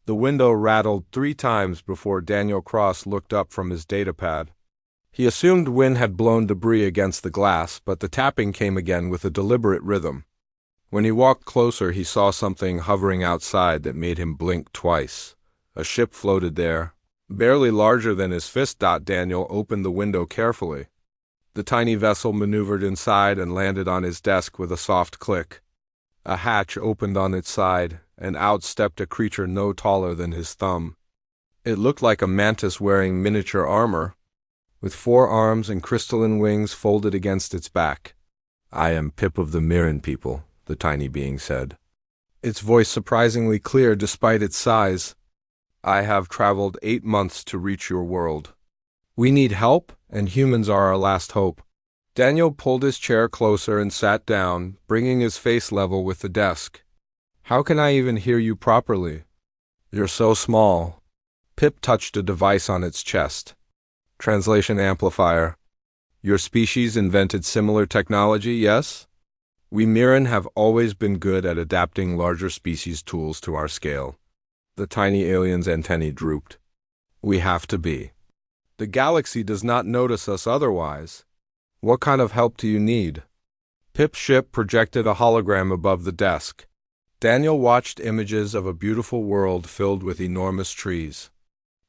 The window rattled 3 times before Daniel Cross looked up from his datapad. He assumed wind had blown debris against the glass, but the tapping came again with a deliberate rhythm. When he walked closer, he saw something hovering outside that made him blink twice. A ship floated there, barely larger than his fist. Daniel opened the window carefully. The tiny vessel maneuvered inside and landed on his desk with a soft click. A hatch opened on its side, and out stepped a creature no taller than his thumb. It looked like a mantis wearing miniature armor, with 4 arms and crystalline wings folded against its back. "I am Pip of the Mirren people," the tiny being said, its voice surprisingly clear despite its size. "I have traveled 8 months to reach your world. We need help, and humans are our last hope." Daniel pulled his chair closer and sat down, bringing his face level with the desk. "How can I even hear you properly? You're so small." Pip touched a device on its chest. "Translation amplifier. Your species invented similar technology, yes? We Mirren have always been good at adapting larger species tools to our scale." The tiny alien's antennae drooped. "We have to be. The galaxy does not notice us otherwise. What kind of help do you need?" Pip's ship projected a hologram above the desk. Daniel watched images of a beautiful world filled with enormous trees.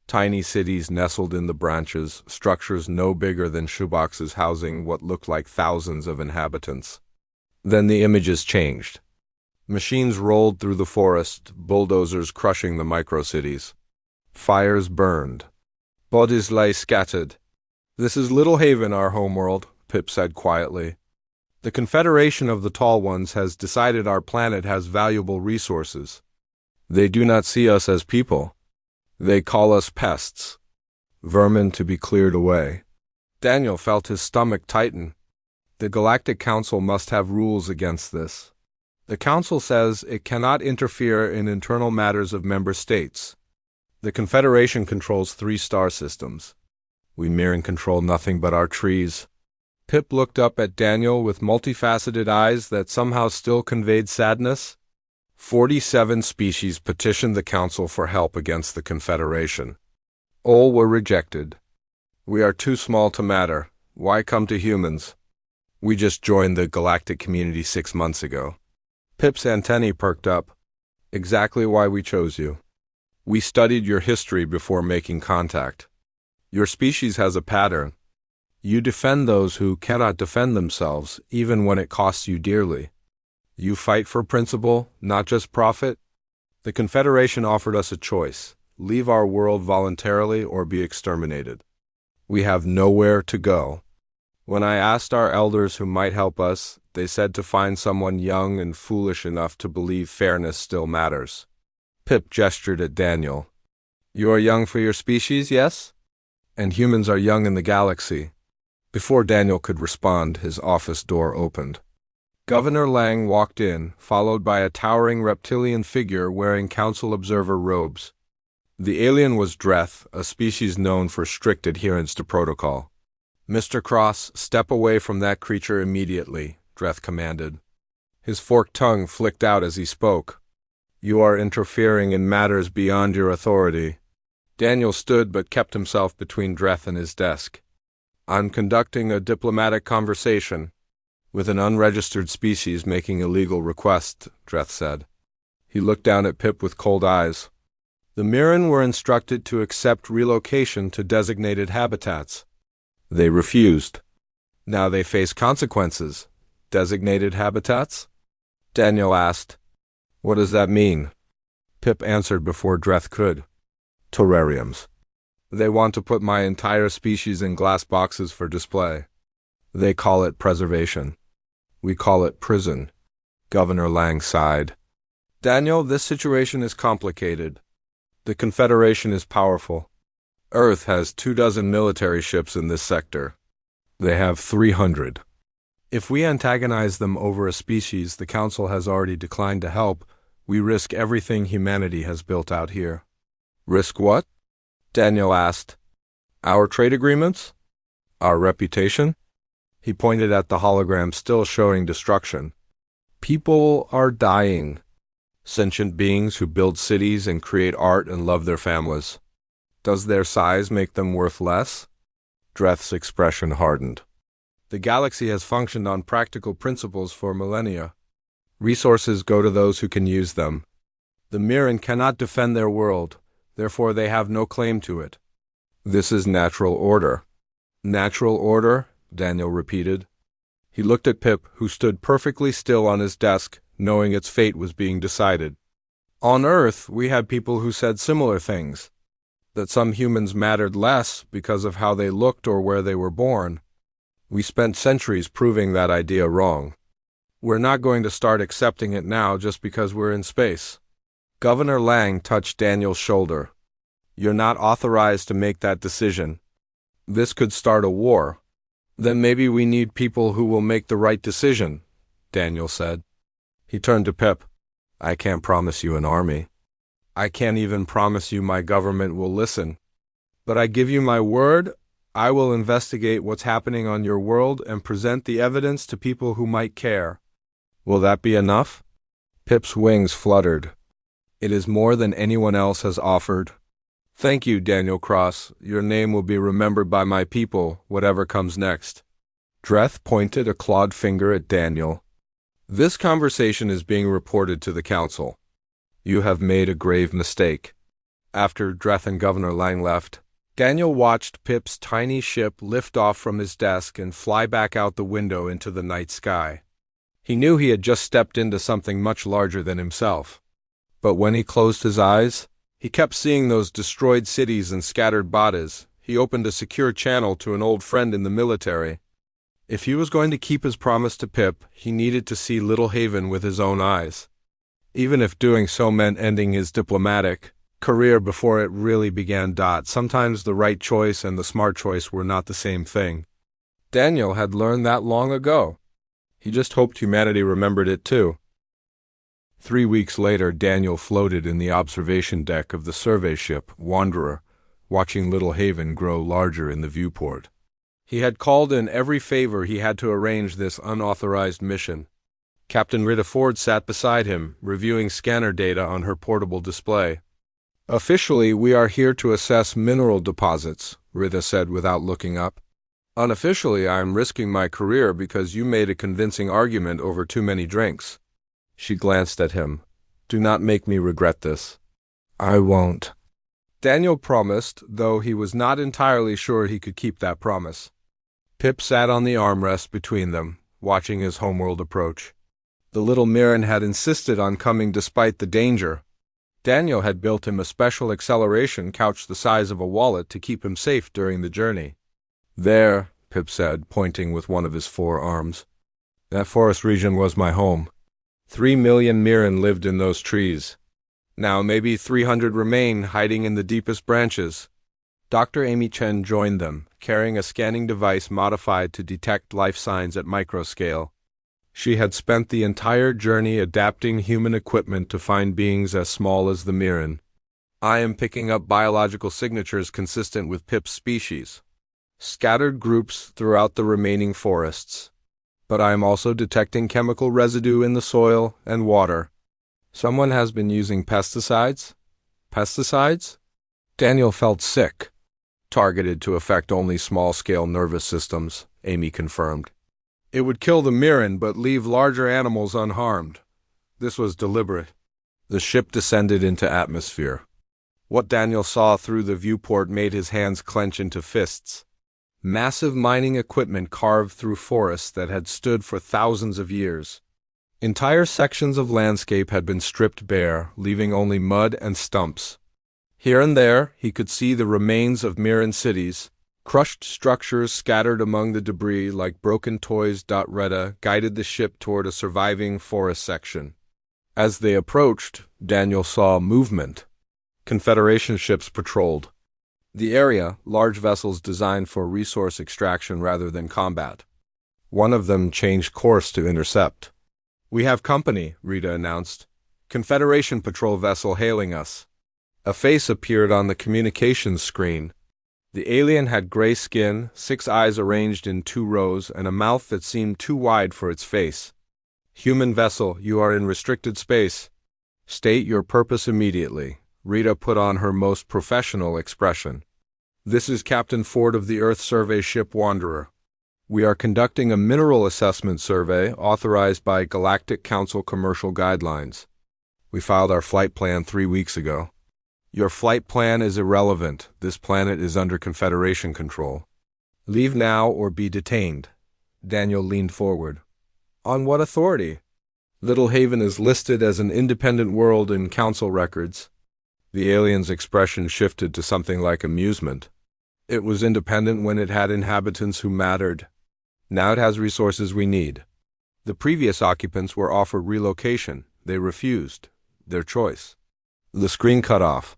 Tiny cities nestled in the branches, structures no bigger than shoeboxes housing what looked like thousands of inhabitants. Then the images changed. Machines rolled through the forest, bulldozers crushing the micro-cities. Fires burned. Bodies lay scattered. "This is Little Haven, our homeworld," Pip said quietly. "The Confederation of the Tall Ones has decided our planet has valuable resources. They do not see us as people. They call us pests. Vermin to be cleared away." Daniel felt his stomach tighten. The Galactic Council must have rules against this. The Council says it cannot interfere in internal matters of member states. The Confederation controls 3 star systems. We Mirren control nothing but our trees. Pip looked up at Daniel with multifaceted eyes that somehow still conveyed sadness. 47 species petitioned the Council for help against the Confederation. All were rejected. We are too small to matter. Why come to humans? We just joined the galactic community 6 months ago. Pip's antennae perked up. Exactly why we chose you. We studied your history before making contact. Your species has a pattern. You defend those who cannot defend themselves, even when it costs you dearly. You fight for principle, not just profit. The Confederation offered us a choice: leave our world voluntarily or be exterminated. We have nowhere to go. When I asked our elders who might help us, they said to find someone young and foolish enough to believe fairness still matters. Pip gestured at Daniel. You are young for your species, yes? And humans are young in the galaxy. Before Daniel could respond, his office door opened. Governor Lang walked in, followed by a towering reptilian figure wearing council observer robes. The alien was Dreth, a species known for strict adherence to protocol. "Mr. Cross, step away from that creature immediately," Dreth commanded. His forked tongue flicked out as he spoke. "You are interfering in matters beyond your authority." Daniel stood but kept himself between Dreth and his desk. "I'm conducting a diplomatic conversation with an unregistered species making a legal request," Dreth said. He looked down at Pip with cold eyes. The Mirren were instructed to accept relocation to designated habitats. They refused. Now they face consequences. Designated habitats? Daniel asked. "What does that mean?" Pip answered before Dreth could. "Terrariums. They want to put my entire species in glass boxes for display. They call it preservation. We call it prison." Governor Lang sighed. "Daniel, this situation is complicated. The Confederation is powerful. Earth has 24 military ships in this sector. They have 300. If we antagonize them over a species the Council has already declined to help, we risk everything humanity has built out here." "Risk what?" Daniel asked. "Our trade agreements? Our reputation?" He pointed at the hologram still showing destruction. "People are dying. Sentient beings who build cities and create art and love their families. Does their size make them worth less? Dreth's expression hardened. The galaxy has functioned on practical principles for millennia. Resources go to those who can use them. The Mirren cannot defend their world, therefore they have no claim to it. This is natural order. Natural order? Daniel repeated. He looked at Pip, who stood perfectly still on his desk, knowing its fate was being decided. On Earth, we had people who said similar things. That some humans mattered less because of how they looked or where they were born. We spent centuries proving that idea wrong. We're not going to start accepting it now just because we're in space. Governor Lang touched Daniel's shoulder. You're not authorized to make that decision. This could start a war. Then maybe we need people who will make the right decision, Daniel said. He turned to Pip. I can't promise you an army. I can't even promise you my government will listen. But I give you my word, I will investigate what's happening on your world and present the evidence to people who might care. Will that be enough? Pip's wings fluttered. It is more than anyone else has offered. Thank you, Daniel Cross. Your name will be remembered by my people, whatever comes next. Dreth pointed a clawed finger at Daniel. This conversation is being reported to the council. You have made a grave mistake. After Dreth and Governor Lang left, Daniel watched Pip's tiny ship lift off from his desk and fly back out the window into the night sky. He knew he had just stepped into something much larger than himself. But when he closed his eyes, he kept seeing those destroyed cities and scattered bodies. He opened a secure channel to an old friend in the military. If he was going to keep his promise to Pip, he needed to see Little Haven with his own eyes. Even if doing so meant ending his diplomatic career before it really began. Sometimes the right choice and the smart choice were not the same thing. Daniel had learned that long ago. He just hoped humanity remembered it too. 3 weeks later, Daniel floated in the observation deck of the survey ship, Wanderer, watching Little Haven grow larger in the viewport. He had called in every favor he had to arrange this unauthorized mission. Captain Rita Ford sat beside him, reviewing scanner data on her portable display. Officially, we are here to assess mineral deposits, Rita said without looking up. Unofficially, I am risking my career because you made a convincing argument over too many drinks. She glanced at him. Do not make me regret this. I won't. Daniel promised, though he was not entirely sure he could keep that promise. Pip sat on the armrest between them, watching his homeworld approach. The little Mirren had insisted on coming despite the danger. Daniel had built him a special acceleration couch the size of a wallet to keep him safe during the journey. There, Pip said, pointing with one of his 4 arms. That forest region was my home. 3 million Mirren lived in those trees. Now maybe 300 remain, hiding in the deepest branches. Dr. Amy Chen joined them, carrying a scanning device modified to detect life signs at microscale. She had spent the entire journey adapting human equipment to find beings as small as the Mirren. I am picking up biological signatures consistent with Pip's species. Scattered groups throughout the remaining forests. But I am also detecting chemical residue in the soil and water. Someone has been using pesticides? Pesticides? Daniel felt sick. Targeted to affect only small-scale nervous systems, Amy confirmed. It would kill the Mirren but leave larger animals unharmed. This was deliberate. The ship descended into atmosphere. What Daniel saw through the viewport made his hands clench into fists. Massive mining equipment carved through forests that had stood for thousands of years. Entire sections of landscape had been stripped bare, leaving only mud and stumps. Here and there, he could see the remains of Mirren cities. Crushed structures scattered among the debris like broken toys. Retta guided the ship toward a surviving forest section. As they approached, Daniel saw movement. Confederation ships patrolled the area, large vessels designed for resource extraction rather than combat. One of them changed course to intercept. We have company, Rita announced. Confederation patrol vessel hailing us. A face appeared on the communications screen. The alien had gray skin, 6 eyes arranged in 2 rows, and a mouth that seemed too wide for its face. Human vessel, you are in restricted space. State your purpose immediately. Rita put on her most professional expression. This is Captain Ford of the Earth Survey Ship Wanderer. We are conducting a mineral assessment survey authorized by Galactic Council Commercial Guidelines. We filed our flight plan 3 weeks ago. Your flight plan is irrelevant. This planet is under Confederation control. Leave now or be detained. Daniel leaned forward. On what authority? Little Haven is listed as an independent world in Council records. The alien's expression shifted to something like amusement. It was independent when it had inhabitants who mattered. Now it has resources we need. The previous occupants were offered relocation. They refused. Their choice. The screen cut off.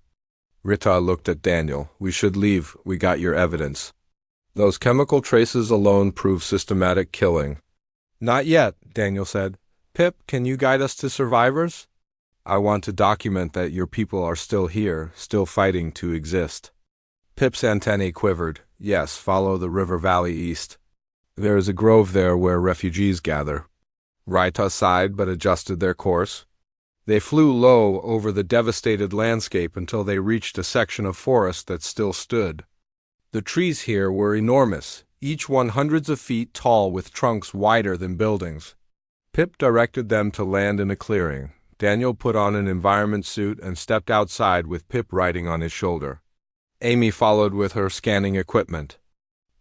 Rita looked at Daniel. We should leave. We got your evidence. Those chemical traces alone prove systematic killing. Not yet, Daniel said. Pip, can you guide us to survivors? I want to document that your people are still here, still fighting to exist. Pip's antennae quivered. Yes, follow the river valley east. There is a grove there where refugees gather. Rita sighed but adjusted their course. They flew low over the devastated landscape until they reached a section of forest that still stood. The trees here were enormous, each one hundreds of feet tall with trunks wider than buildings. Pip directed them to land in a clearing. Daniel put on an environment suit and stepped outside with Pip riding on his shoulder. Amy followed with her scanning equipment.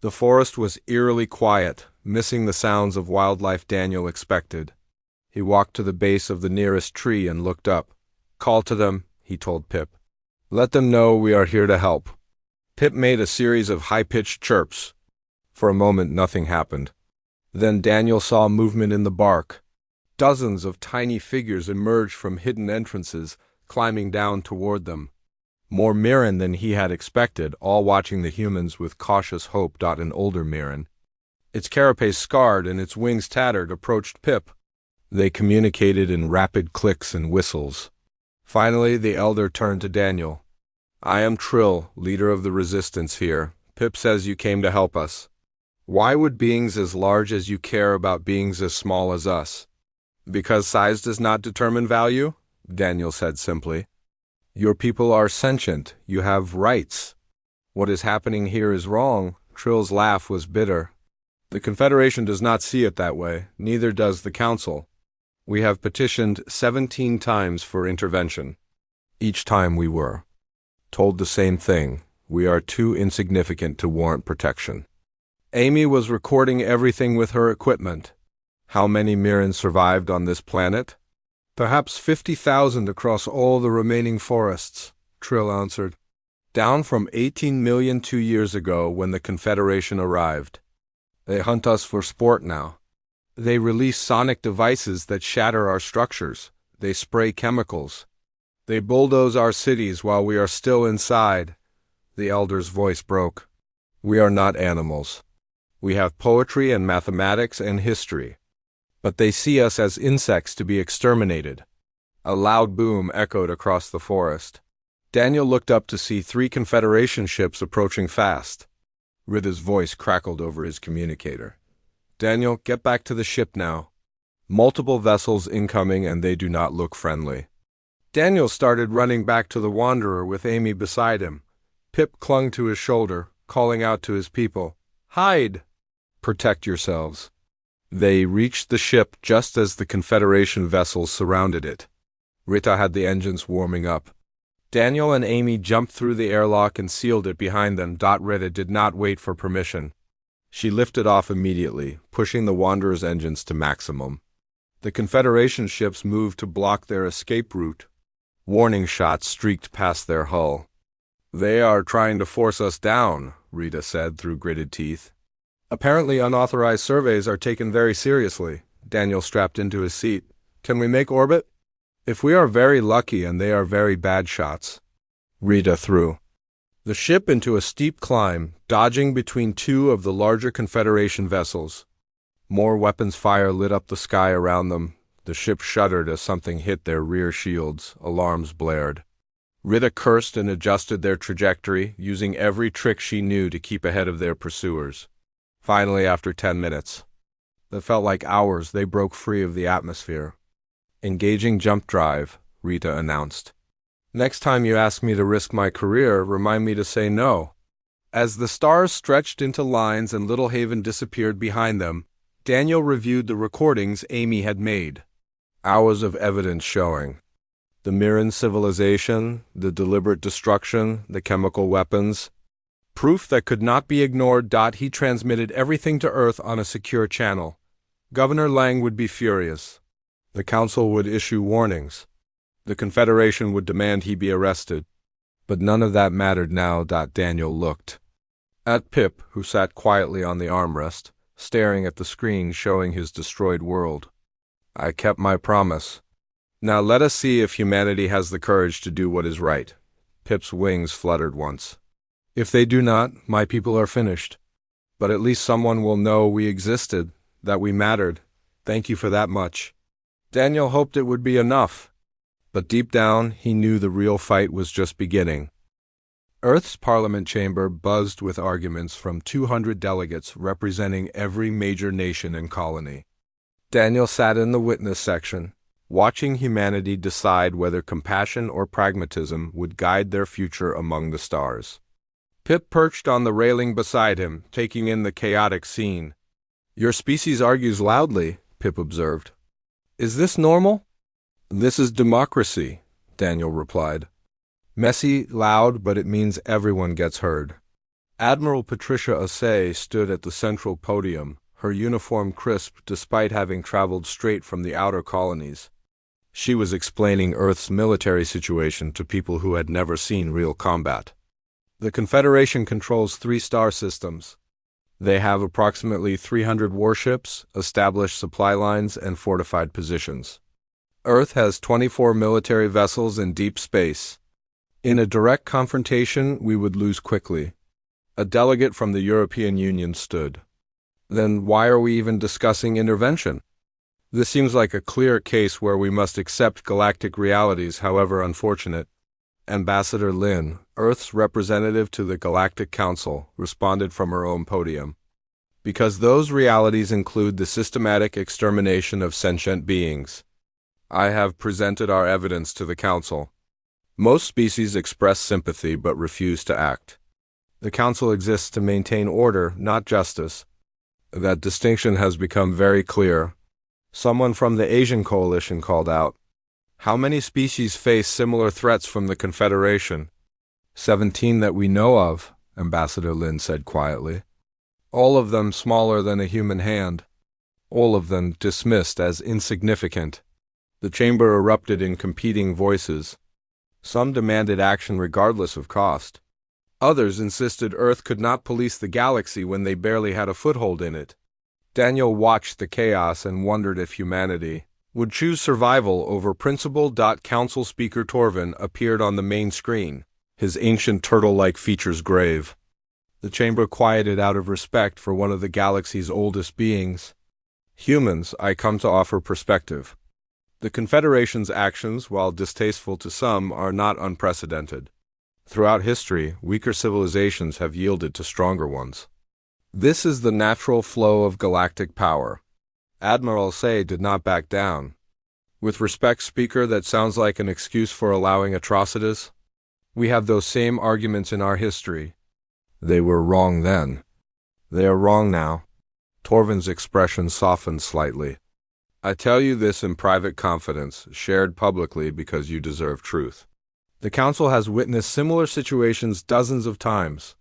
The forest was eerily quiet, missing the sounds of wildlife Daniel expected. He walked to the base of the nearest tree and looked up. Call to them, he told Pip. Let them know we are here to help. Pip made a series of high-pitched chirps. For a moment nothing happened. Then Daniel saw movement in the bark. Dozens of tiny figures emerged from hidden entrances, climbing down toward them. More Mirren than he had expected, all watching the humans with cautious hope. An older Mirren, its carapace scarred and its wings tattered, approached Pip. They communicated in rapid clicks and whistles. Finally, the elder turned to Daniel. I am Trill, leader of the resistance here. Pip says you came to help us. Why would beings as large as you care about beings as small as us? Because size does not determine value? Daniel said simply. Your people are sentient. You have rights. What is happening here is wrong. Trill's laugh was bitter. The Confederation does not see it that way. Neither does the Council. We have petitioned 17 times for intervention. Each time we were told the same thing. We are too insignificant to warrant protection. Amy was recording everything with her equipment. How many Mirren survived on this planet? Perhaps 50,000 across all the remaining forests, Trill answered. Down from 18 million 2 years ago when the Confederation arrived. They hunt us for sport now. They release sonic devices that shatter our structures. They spray chemicals. They bulldoze our cities while we are still inside. The elder's voice broke. We are not animals. We have poetry and mathematics and history. But they see us as insects to be exterminated. A loud boom echoed across the forest. Daniel looked up to see 3 Confederation ships approaching fast. Rita's voice crackled over his communicator. Daniel, get back to the ship now. Multiple vessels incoming and they do not look friendly. Daniel started running back to the Wanderer with Amy beside him. Pip clung to his shoulder, calling out to his people, Hide! Protect yourselves. They reached the ship just as the Confederation vessels surrounded it. Rita had the engines warming up. Daniel and Amy jumped through the airlock and sealed it behind them. Rita did not wait for permission. She lifted off immediately, pushing the Wanderer's engines to maximum. The Confederation ships moved to block their escape route. Warning shots streaked past their hull. They are trying to force us down, Rita said through gritted teeth. Apparently unauthorized surveys are taken very seriously. Daniel strapped into his seat. Can we make orbit? If we are very lucky and they are very bad shots. Rita threw the ship into a steep climb, dodging between 2 of the larger Confederation vessels. More weapons fire lit up the sky around them. The ship shuddered as something hit their rear shields. Alarms blared. Rita cursed and adjusted their trajectory, using every trick she knew to keep ahead of their pursuers. Finally, after 10 minutes, that felt like hours, they broke free of the atmosphere. Engaging jump drive. Rita announced. Next time you ask me to risk my career, remind me to say no. As the stars stretched into lines and Little Haven disappeared behind them, Daniel reviewed the recordings Amy had made. Hours of evidence showing the Mirren civilization, the deliberate destruction, the chemical weapons. Proof that could not be ignored. He transmitted everything to Earth on a secure channel. Governor Lang would be furious. The Council would issue warnings. The Confederation would demand he be arrested. But none of that mattered now. Daniel looked at Pip, who sat quietly on the armrest, staring at the screen showing his destroyed world. I kept my promise. Now let us see if humanity has the courage to do what is right. Pip's wings fluttered once. If they do not, my people are finished. But at least someone will know we existed, that we mattered. Thank you for that much. Daniel hoped it would be enough. But deep down, he knew the real fight was just beginning. Earth's Parliament chamber buzzed with arguments from 200 delegates representing every major nation and colony. Daniel sat in the witness section, watching humanity decide whether compassion or pragmatism would guide their future among the stars. Pip perched on the railing beside him, taking in the chaotic scene. Your species argues loudly, Pip observed. Is this normal? This is democracy, Daniel replied. Messy, loud, but it means everyone gets heard. Admiral Patricia Assay stood at the central podium, her uniform crisp despite having traveled straight from the outer colonies. She was explaining Earth's military situation to people who had never seen real combat. The Confederation controls 3 star systems. They have approximately 300 warships, established supply lines, and fortified positions. Earth has 24 military vessels in deep space. In a direct confrontation, we would lose quickly. A delegate from the European Union stood. Then why are we even discussing intervention? This seems like a clear case where we must accept galactic realities, however unfortunate. Ambassador Lin, Earth's representative to the Galactic Council, responded from her own podium. Because those realities include the systematic extermination of sentient beings. I have presented our evidence to the Council. Most species express sympathy but refuse to act. The Council exists to maintain order, not justice. That distinction has become very clear. Someone from the Asian Coalition called out. How many species face similar threats from the Confederation? 17 that we know of, Ambassador Lin said quietly. All of them smaller than a human hand. All of them dismissed as insignificant. The chamber erupted in competing voices. Some demanded action regardless of cost. Others insisted Earth could not police the galaxy when they barely had a foothold in it. Daniel watched the chaos and wondered if humanity would choose survival over principle. Council Speaker Torvin appeared on the main screen, his ancient turtle-like features grave. The chamber quieted out of respect for one of the galaxy's oldest beings. Humans, I come to offer perspective. The Confederation's actions, while distasteful to some, are not unprecedented. Throughout history, weaker civilizations have yielded to stronger ones. This is the natural flow of galactic power. Admiral Say did not back down. With respect, Speaker, that sounds like an excuse for allowing atrocities. We have those same arguments in our history. They were wrong then. They are wrong now. Torvin's expression softened slightly. I tell you this in private confidence, shared publicly because you deserve truth. The Council has witnessed similar situations dozens of times.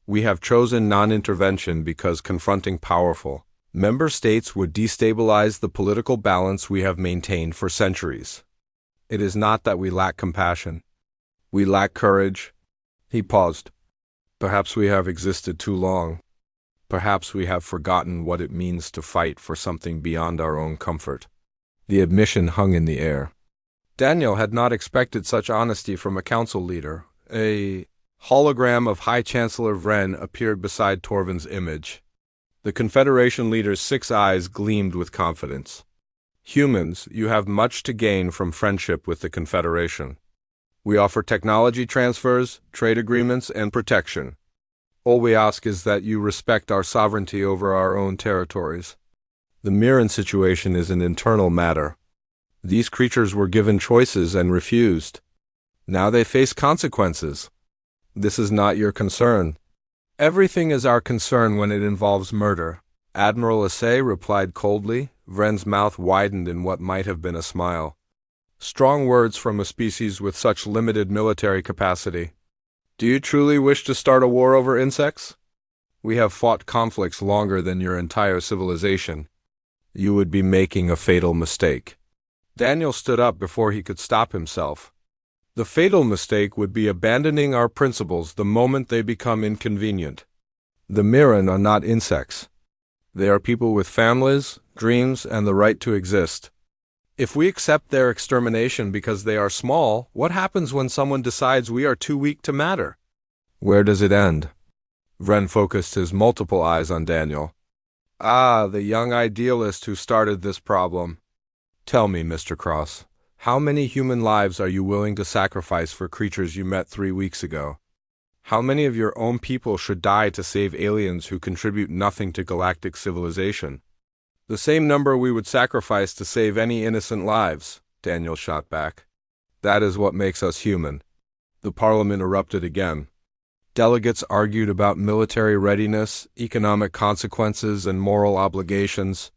We have chosen non-intervention because confronting powerful member states would destabilize the political balance we have maintained for centuries. It is not that we lack compassion. We lack courage. He paused. Perhaps we have existed too long. Perhaps we have forgotten what it means to fight for something beyond our own comfort. The admission hung in the air. Daniel had not expected such honesty from a council leader. A hologram of High Chancellor Vren appeared beside Torvin's image. The Confederation leader's 6 eyes gleamed with confidence. Humans, you have much to gain from friendship with the Confederation. We offer technology transfers, trade agreements, and protection. All we ask is that you respect our sovereignty over our own territories. The Mirren situation is an internal matter. These creatures were given choices and refused. Now they face consequences. This is not your concern. Everything is our concern when it involves murder. Admiral Assay replied coldly. Vren's mouth widened in what might have been a smile. Strong words from a species with such limited military capacity. Do you truly wish to start a war over insects? We have fought conflicts longer than your entire civilization. You would be making a fatal mistake. Daniel stood up before he could stop himself. The fatal mistake would be abandoning our principles the moment they become inconvenient. The Mirren are not insects. They are people with families, dreams, and the right to exist. If we accept their extermination because they are small, what happens when someone decides we are too weak to matter? Where does it end? Vren focused his multiple eyes on Daniel. Ah, the young idealist who started this problem. Tell me, Mr. Cross, how many human lives are you willing to sacrifice for creatures you met 3 weeks ago? How many of your own people should die to save aliens who contribute nothing to galactic civilization? The same number we would sacrifice to save any innocent lives, Daniel shot back. That is what makes us human. The Parliament erupted again. Delegates argued about military readiness, economic consequences, and moral obligations.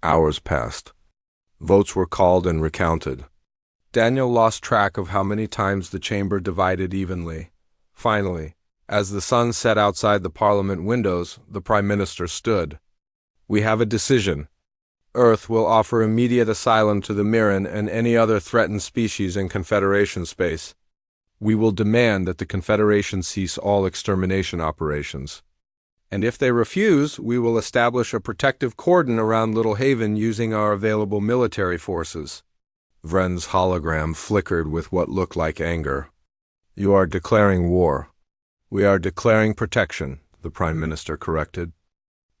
Hours passed. Votes were called and recounted. Daniel lost track of how many times the chamber divided evenly. Finally, as the sun set outside the Parliament windows, the Prime Minister stood. We have a decision. Earth will offer immediate asylum to the Mirren and any other threatened species in Confederation space. We will demand that the Confederation cease all extermination operations. And if they refuse, we will establish a protective cordon around Little Haven using our available military forces. Vren's hologram flickered with what looked like anger. You are declaring war. We are declaring protection, the Prime Minister corrected.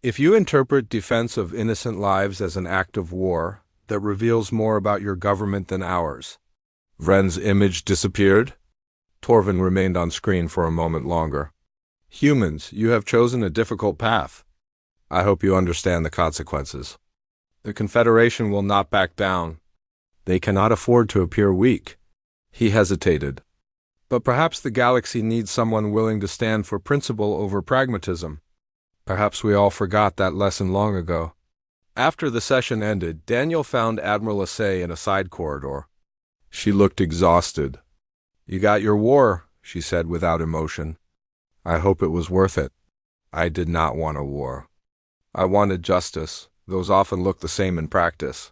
If you interpret defense of innocent lives as an act of war, that reveals more about your government than ours. Vren's image disappeared. Torvin remained on screen for a moment longer. Humans, you have chosen a difficult path. I hope you understand the consequences. The Confederation will not back down. They cannot afford to appear weak. He hesitated. But perhaps the galaxy needs someone willing to stand for principle over pragmatism. Perhaps we all forgot that lesson long ago. After the session ended, Daniel found Admiral Assay in a side corridor. She looked exhausted. You got your war, she said without emotion. I hope it was worth it. I did not want a war. I wanted justice. Those often look the same in practice.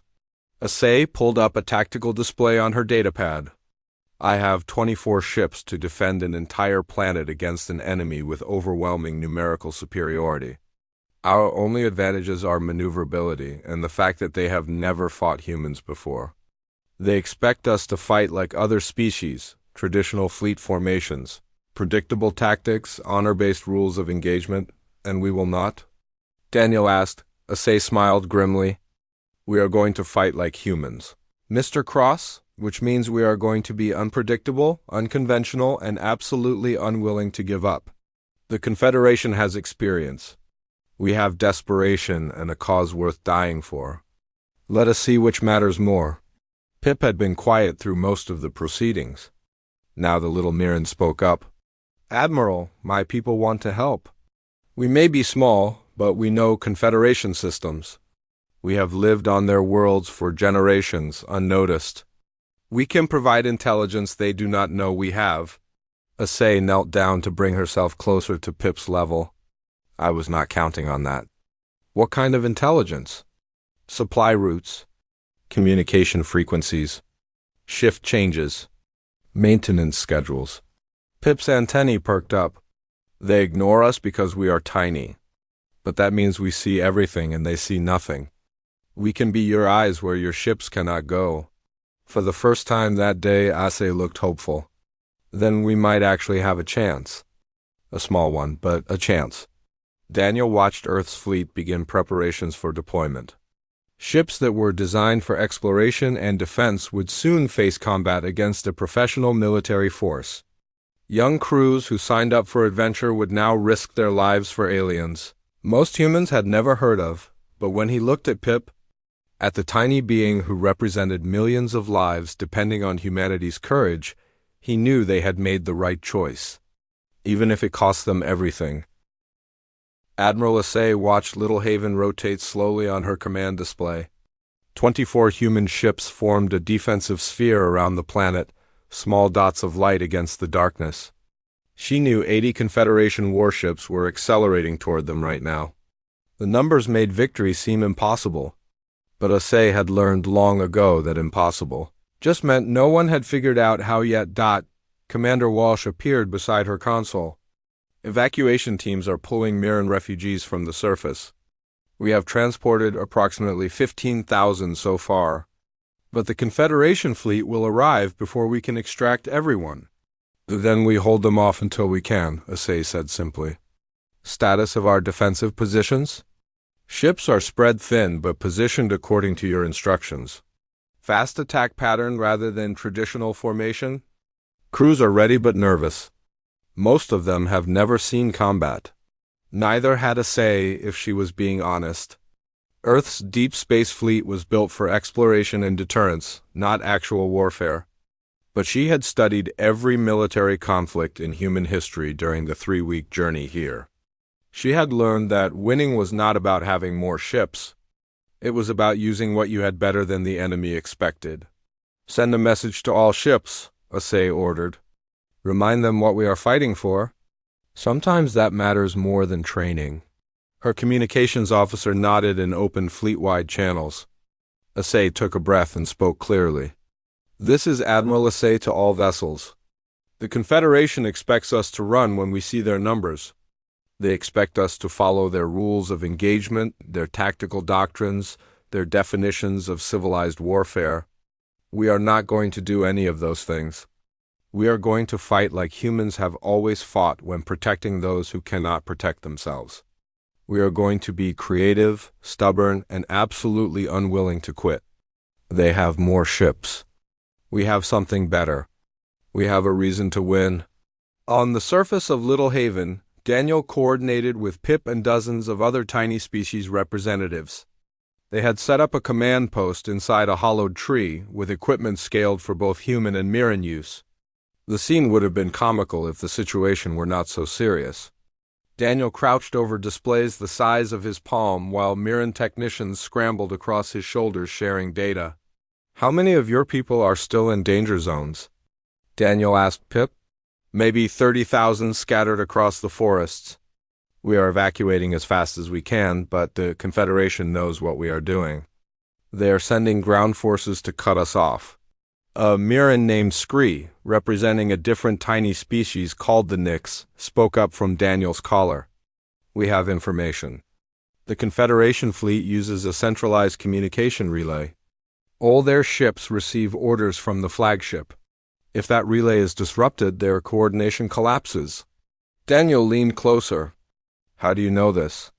Assay pulled up a tactical display on her datapad. I have 24 ships to defend an entire planet against an enemy with overwhelming numerical superiority. Our only advantages are maneuverability and the fact that they have never fought humans before. They expect us to fight like other species, traditional fleet formations, predictable tactics, honor-based rules of engagement, and we will not? Daniel asked. Assay smiled grimly. We are going to fight like humans. Mr. Cross? Which means we are going to be unpredictable, unconventional, and absolutely unwilling to give up. The Confederation has experience. We have desperation and a cause worth dying for. Let us see which matters more. Pip had been quiet through most of the proceedings. Now the little Mirren spoke up. Admiral, my people want to help. We may be small, but we know Confederation systems. We have lived on their worlds for generations, unnoticed. We can provide intelligence they do not know we have. Assay knelt down to bring herself closer to Pip's level. I was not counting on that. What kind of intelligence? Supply routes, communication frequencies, shift changes, maintenance schedules. Pip's antennae perked up. They ignore us because we are tiny. But that means we see everything and they see nothing. We can be your eyes where your ships cannot go. For the first time that day, Assay looked hopeful. Then we might actually have a chance. A small one, but a chance. Daniel watched Earth's fleet begin preparations for deployment. Ships that were designed for exploration and defense would soon face combat against a professional military force. Young crews who signed up for adventure would now risk their lives for aliens. Most humans had never heard of, but when he looked at Pip, At the tiny being who represented millions of lives depending on humanity's courage, he knew they had made the right choice, even if it cost them everything. Admiral Asay watched Little Haven rotate slowly on her command display. 24 human ships formed a defensive sphere around the planet, small dots of light against the darkness. She knew 80 Confederation warships were accelerating toward them right now. The numbers made victory seem impossible, but Asay had learned long ago that impossible just meant no one had figured out how yet. Commander Walsh appeared beside her console. Evacuation teams are pulling Mirren refugees from the surface. We have transported approximately 15,000 so far, but the Confederation fleet will arrive before we can extract everyone. Then we hold them off until we can, Asay said simply. Status of our defensive positions? Ships are spread thin but positioned according to your instructions. Fast attack pattern rather than traditional formation? Crews are ready but nervous. Most of them have never seen combat. Neither had Asay if she was being honest. Earth's deep space fleet was built for exploration and deterrence, not actual warfare. But she had studied every military conflict in human history during the 3-week journey here. She had learned that winning was not about having more ships. It was about using what you had better than the enemy expected. Send a message to all ships, Asay ordered. Remind them what we are fighting for. Sometimes that matters more than training. Her communications officer nodded and opened fleet-wide channels. Asay took a breath and spoke clearly. This is Admiral Asay to all vessels. The Confederation expects us to run when we see their numbers. They expect us to follow their rules of engagement, their tactical doctrines, their definitions of civilized warfare. We are not going to do any of those things. We are going to fight like humans have always fought when protecting those who cannot protect themselves. We are going to be creative, stubborn, and absolutely unwilling to quit. They have more ships. We have something better. We have a reason to win. On the surface of Little Haven, Daniel coordinated with Pip and dozens of other tiny species representatives. They had set up a command post inside a hollowed tree with equipment scaled for both human and Mirren use. The scene would have been comical if the situation were not so serious. Daniel crouched over displays the size of his palm while Mirren technicians scrambled across his shoulders sharing data. How many of your people are still in danger zones? Daniel asked Pip. Maybe 30,000 scattered across the forests. We are evacuating as fast as we can, but the Confederation knows what we are doing. They are sending ground forces to cut us off. A Mirren named Scree, representing a different tiny species called the Nix, spoke up from Daniel's collar. We have information. The Confederation fleet uses a centralized communication relay. All their ships receive orders from the flagship. If that relay is disrupted, their coordination collapses. Daniel leaned closer. How do you know this?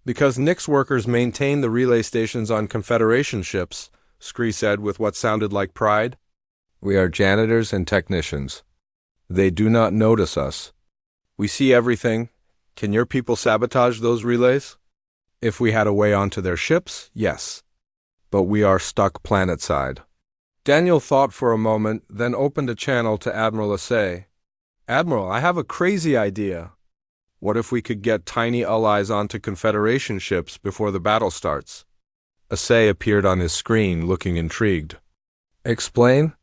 Because Nix workers maintain the relay stations on Confederation ships, Scree said with what sounded like pride. We are janitors and technicians. They do not notice us. We see everything. Can your people sabotage those relays? If we had a way onto their ships, yes. But we are stuck planet-side. Daniel thought for a moment, then opened a channel to Admiral Asay. Admiral, I have a crazy idea. What if we could get tiny allies onto Confederation ships before the battle starts? Asay appeared on his screen, looking intrigued. Explain?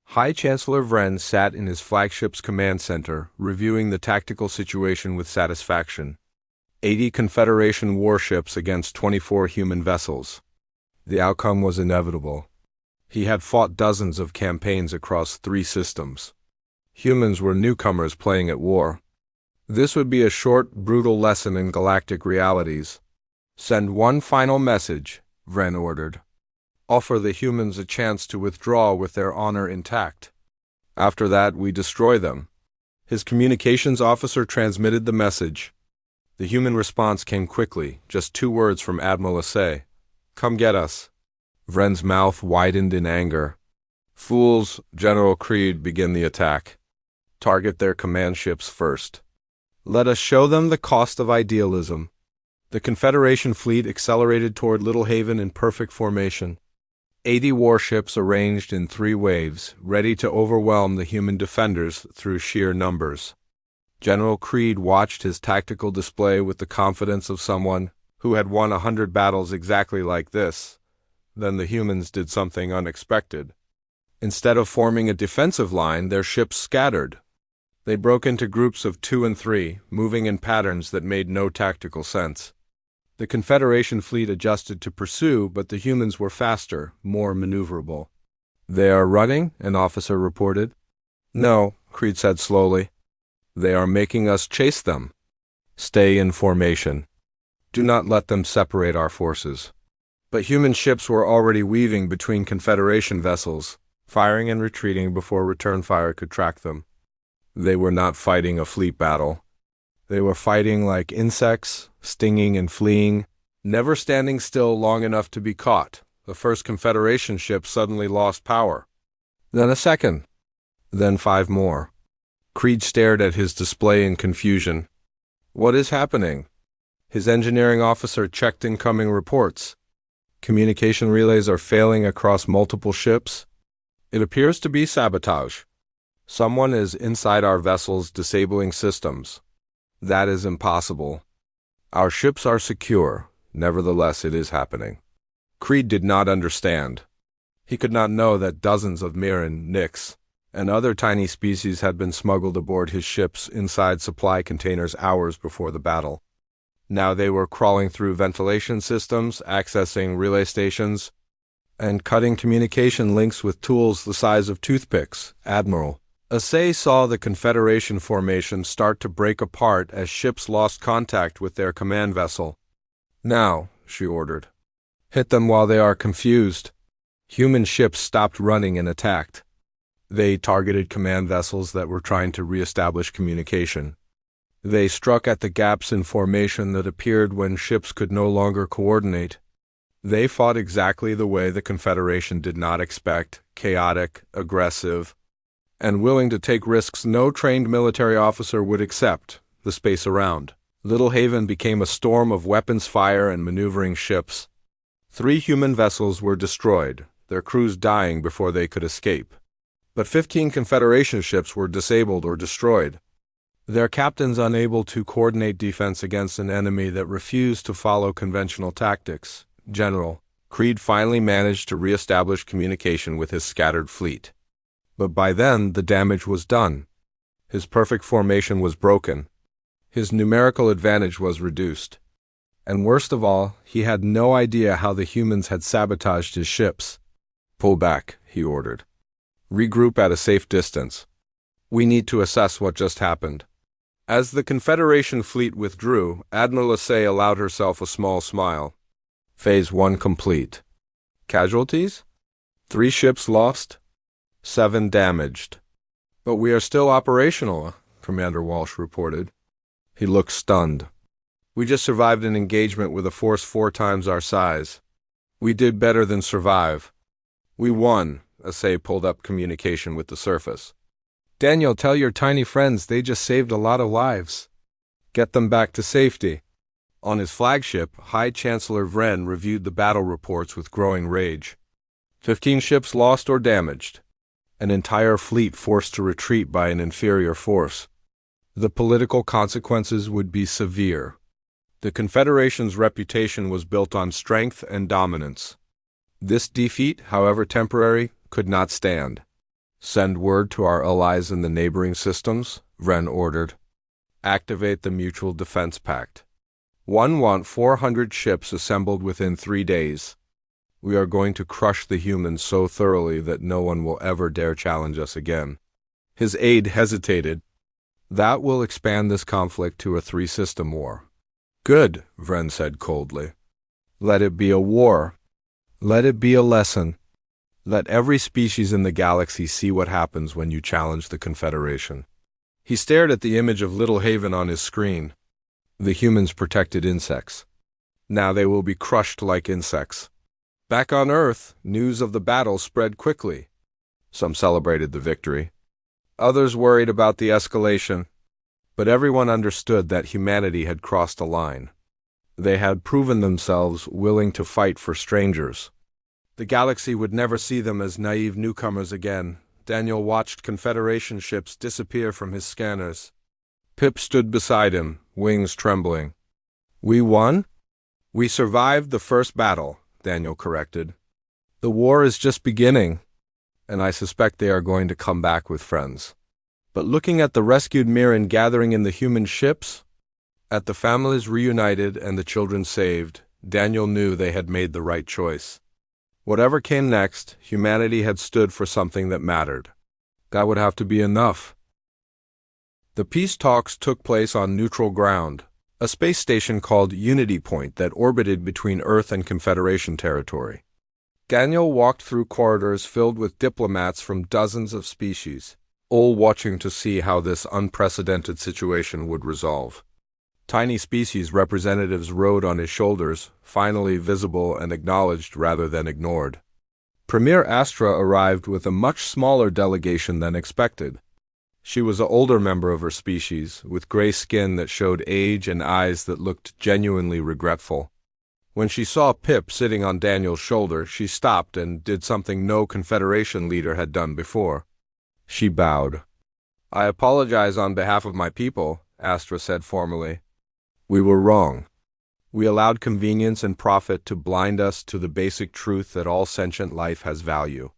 High Chancellor Vren sat in his flagship's command center, reviewing the tactical situation with satisfaction. 80 Confederation warships against 24 human vessels. The outcome was inevitable. He had fought dozens of campaigns across 3 systems. Humans were newcomers playing at war. This would be a short, brutal lesson in galactic realities. Send one final message, Vren ordered. Offer the humans a chance to withdraw with their honor intact. After that, we destroy them. His communications officer transmitted the message. The human response came quickly, just 2 words from Admiral Asay. Come get us. Vren's mouth widened in anger. Fools, General Creed, begin the attack. Target their command ships first. Let us show them the cost of idealism. The The Confederation fleet accelerated toward Little Haven in perfect formation. 80 warships arranged in 3 waves, ready to overwhelm the human defenders through sheer numbers. General Creed watched his tactical display with the confidence of someone who had won 100 battles exactly like this. Then the humans did something unexpected. Instead of forming a defensive line, their ships scattered. They broke into groups of 2 and 3, moving in patterns that made no tactical sense. The Confederation fleet adjusted to pursue, but the humans were faster, more maneuverable. "They are running," an officer reported. "No," Creed said slowly. "They are making us chase them. Stay in formation. Do not let them separate our forces." But human ships were already weaving between Confederation vessels, firing and retreating before return fire could track them. They were not fighting a fleet battle. They were fighting like insects, stinging and fleeing, never standing still long enough to be caught. The first Confederation ship suddenly lost power. Then a second. Then 5 more. Creed stared at his display in confusion. "What is happening?" His engineering officer checked incoming reports. "Communication relays are failing across multiple ships. It appears to be sabotage. Someone is inside our vessels disabling systems. That is impossible. Our ships are secure. Nevertheless, it is happening." Creed did not understand. He could not know that dozens of Mirren, Nix, and other tiny species had been smuggled aboard his ships inside supply containers hours before the battle. Now they were crawling through ventilation systems, accessing relay stations, and cutting communication links with tools the size of toothpicks. "Admiral." Asay saw the Confederation formation start to break apart as ships lost contact with their command vessel. "Now," she ordered. "Hit them while they are confused." Human ships stopped running and attacked. They targeted command vessels that were trying to reestablish communication. They struck at the gaps in formation that appeared when ships could no longer coordinate. They fought exactly the way the Confederation did not expect: chaotic, aggressive, and willing to take risks no trained military officer would accept. The space around Little Haven became a storm of weapons fire and maneuvering ships. 3 human vessels were destroyed, their crews dying before they could escape. But 15 Confederation ships were disabled or destroyed, their captains unable to coordinate defense against an enemy that refused to follow conventional tactics. General Creed finally managed to reestablish communication with his scattered fleet. But by then, the damage was done. His perfect formation was broken. His numerical advantage was reduced. And worst of all, he had no idea how the humans had sabotaged his ships. "Pull back," he ordered. "Regroup at a safe distance. We need to assess what just happened." As the Confederation fleet withdrew, Admiral Asay allowed herself a small smile. "Phase 1 complete. Casualties? 3 ships lost. 7 damaged. But we are still operational," Commander Walsh reported. He looked stunned. "We just survived an engagement with a force 4 times our size. We did better than survive. We won." Asay pulled up communication with the surface. "Daniel, tell your tiny friends they just saved a lot of lives. Get them back to safety." On his flagship, High Chancellor Vren reviewed the battle reports with growing rage. 15 ships lost or damaged. An entire fleet forced to retreat by an inferior force. The political consequences would be severe. The Confederation's reputation was built on strength and dominance. This defeat, however temporary, could not stand. "Send word to our allies in the neighboring systems," Vren ordered. "Activate the Mutual Defense Pact. Want 400 ships assembled within 3 days. We are going to crush the humans so thoroughly that no one will ever dare challenge us again." His aide hesitated. "That will expand this conflict to a 3-system war." "Good," Vren said coldly. "Let it be a war. Let it be a lesson. Let every species in the galaxy see what happens when you challenge the Confederation." He stared at the image of Little Haven on his screen. The humans protected insects. Now they will be crushed like insects. Back on Earth, news of the battle spread quickly. Some celebrated the victory. Others worried about the escalation. But everyone understood that humanity had crossed a line. They had proven themselves willing to fight for strangers. The galaxy would never see them as naive newcomers again. Daniel watched Confederation ships disappear from his scanners. Pip stood beside him, wings trembling. "We won?" "We survived the first battle," Daniel corrected. "The war is just beginning, and I suspect they are going to come back with friends." But looking at the rescued Mirren gathering in the human ships, at the families reunited and the children saved, Daniel knew they had made the right choice. Whatever came next, humanity had stood for something that mattered. That would have to be enough. The peace talks took place on neutral ground, a space station called Unity Point that orbited between Earth and Confederation territory. Daniel walked through corridors filled with diplomats from dozens of species, all watching to see how this unprecedented situation would resolve. Tiny species representatives rode on his shoulders, finally visible and acknowledged rather than ignored. Premier Astra arrived with a much smaller delegation than expected. She was an older member of her species, with gray skin that showed age and eyes that looked genuinely regretful. When she saw Pip sitting on Daniel's shoulder, she stopped and did something no Confederation leader had done before. She bowed. "I apologize on behalf of my people," Astra said formally. "We were wrong. We allowed convenience and profit to blind us to the basic truth that all sentient life has value.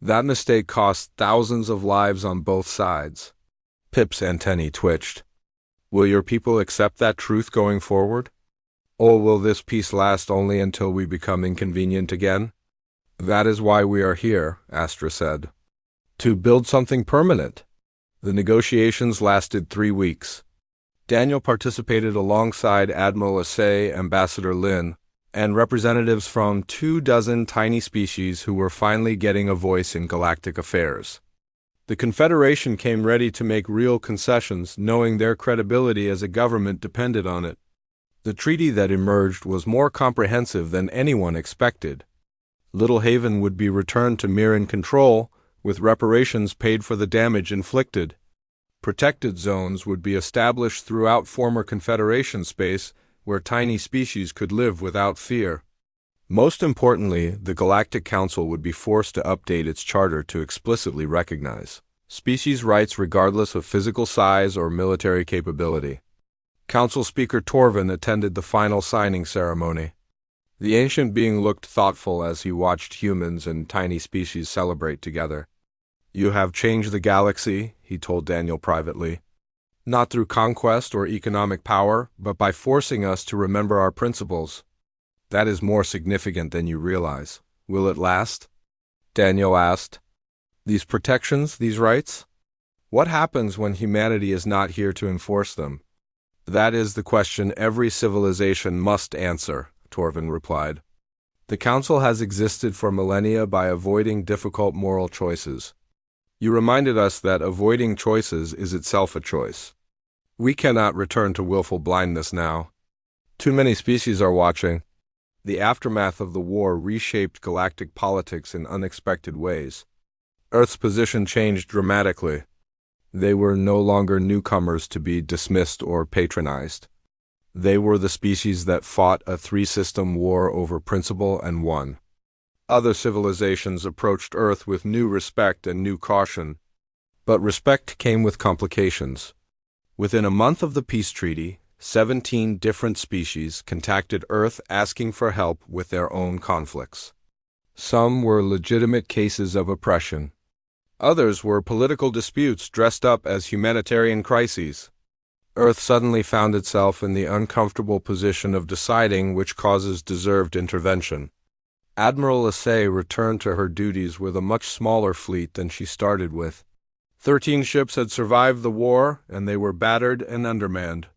That mistake cost thousands of lives on both sides." Pip's antennae twitched. "Will your people accept that truth going forward? Or will this peace last only until we become inconvenient again?" "That is why we are here," Astra said. "To build something permanent." The negotiations lasted 3 weeks. Daniel participated alongside Admiral Assay, Ambassador Lin, and representatives from 24 tiny species who were finally getting a voice in galactic affairs. The Confederation came ready to make real concessions, knowing their credibility as a government depended on it. The treaty that emerged was more comprehensive than anyone expected. Little Haven would be returned to Mirren control, with reparations paid for the damage inflicted. Protected zones would be established throughout former Confederation space, where tiny species could live without fear. Most importantly, the Galactic Council would be forced to update its charter to explicitly recognize species rights regardless of physical size or military capability. Council Speaker Torvin attended the final signing ceremony. The ancient being looked thoughtful as he watched humans and tiny species celebrate together. "You have changed the galaxy," he told Daniel privately. "Not through conquest or economic power, but by forcing us to remember our principles. That is more significant than you realize. Will it last?" Daniel asked. "These protections, these rights? What happens when humanity is not here to enforce them?" "That is the question every civilization must answer," Torvin replied. "The Council has existed for millennia by avoiding difficult moral choices. You reminded us that avoiding choices is itself a choice. We cannot return to willful blindness now. Too many species are watching." The aftermath of the war reshaped galactic politics in unexpected ways. Earth's position changed dramatically. They were no longer newcomers to be dismissed or patronized. They were the species that fought a 3-system war over principle and won. Other civilizations approached Earth with new respect and new caution. But respect came with complications. Within a month of the peace treaty, 17 different species contacted Earth asking for help with their own conflicts. Some were legitimate cases of oppression. Others were political disputes dressed up as humanitarian crises. Earth suddenly found itself in the uncomfortable position of deciding which causes deserved intervention. Admiral Assay returned to her duties with a much smaller fleet than she started with. 13 ships had survived the war, and they were battered and undermanned.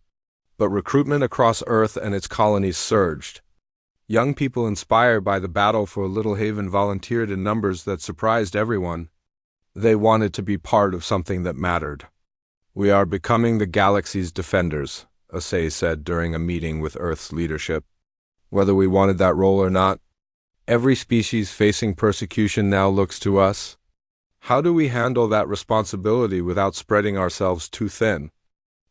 But recruitment across Earth and its colonies surged. Young people inspired by the battle for Little Haven volunteered in numbers that surprised everyone. They wanted to be part of something that mattered. "We are becoming the galaxy's defenders," Assay said during a meeting with Earth's leadership. "Whether we wanted that role or not, every species facing persecution now looks to us. How do we handle that responsibility without spreading ourselves too thin?"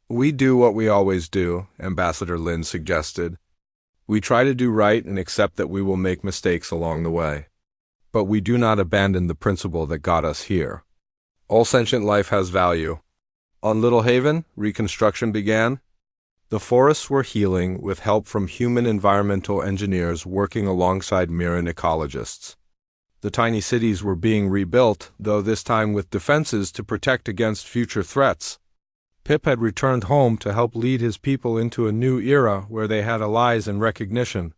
"We do what we always do," Ambassador Lin suggested. We try to do right and accept that we will make mistakes along the way. But we do not abandon the principle that got us here. All sentient life has value. On Little Haven, reconstruction began. The forests were healing with help from human environmental engineers working alongside Mirren ecologists. The tiny cities were being rebuilt, though this time with defenses to protect against future threats. Pip had returned home to help lead his people into a new era where they had allies and recognition.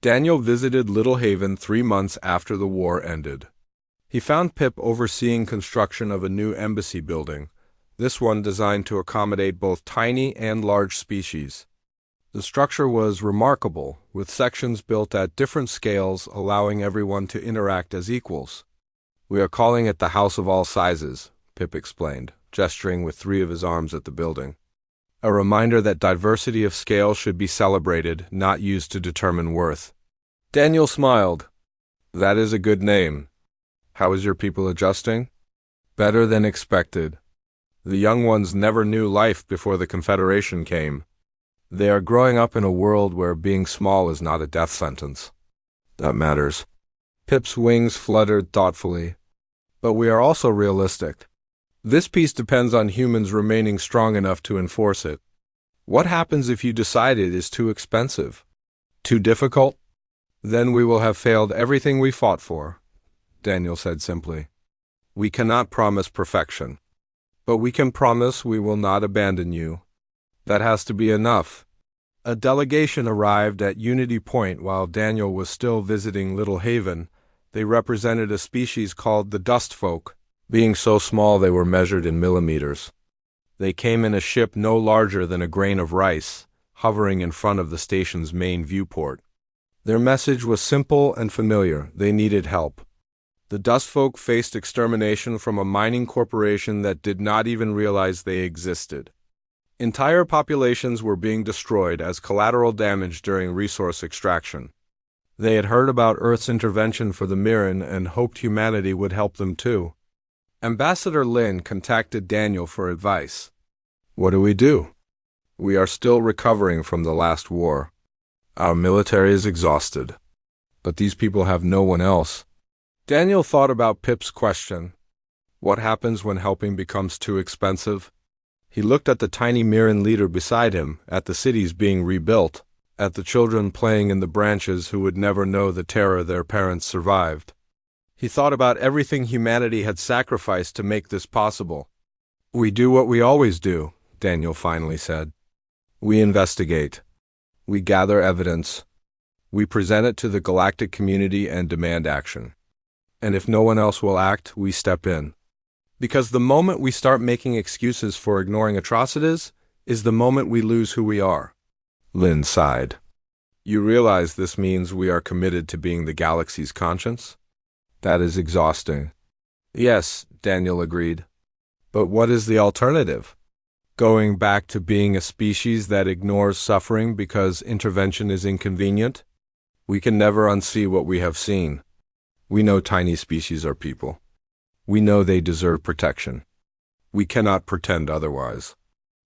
Daniel visited Little Haven 3 months after the war ended. He found Pip overseeing construction of a new embassy building, this one designed to accommodate both tiny and large species. The structure was remarkable, with sections built at different scales allowing everyone to interact as equals. "We are calling it the House of All Sizes," Pip explained, gesturing with 3 of his arms at the building. A reminder that diversity of scale should be celebrated, not used to determine worth. Daniel smiled. "That is a good name. How is your people adjusting?" "Better than expected. The young ones never knew life before the Confederation came. They are growing up in a world where being small is not a death sentence." "That matters." Pip's wings fluttered thoughtfully. "But we are also realistic. This peace depends on humans remaining strong enough to enforce it. What happens if you decide it is too expensive? Too difficult? Then we will have failed everything we fought for," Daniel said simply. "We cannot promise perfection. But we can promise we will not abandon you. That has to be enough." A delegation arrived at Unity Point while Daniel was still visiting Little Haven. They represented a species called the Dust Folk. Being so small they were measured in millimeters. They came in a ship no larger than a grain of rice, hovering in front of the station's main viewport. Their message was simple and familiar: they needed help. The Dust Folk faced extermination from a mining corporation that did not even realize they existed. Entire populations were being destroyed as collateral damage during resource extraction. They had heard about Earth's intervention for the Mirren and hoped humanity would help them too. Ambassador Lin contacted Daniel for advice. "What do we do? We are still recovering from the last war. Our military is exhausted. But these people have no one else." Daniel thought about Pip's question. What happens when helping becomes too expensive? He looked at the tiny Mirren leader beside him, at the cities being rebuilt, at the children playing in the branches who would never know the terror their parents survived. He thought about everything humanity had sacrificed to make this possible. "We do what we always do," Daniel finally said. "We investigate. We gather evidence. We present it to the galactic community and demand action. And if no one else will act, we step in. Because the moment we start making excuses for ignoring atrocities is the moment we lose who we are." Lin sighed. "You realize this means we are committed to being the galaxy's conscience? That is exhausting." "Yes," Daniel agreed. "But what is the alternative? Going back to being a species that ignores suffering because intervention is inconvenient? We can never unsee what we have seen. We know tiny species are people. We know they deserve protection. We cannot pretend otherwise."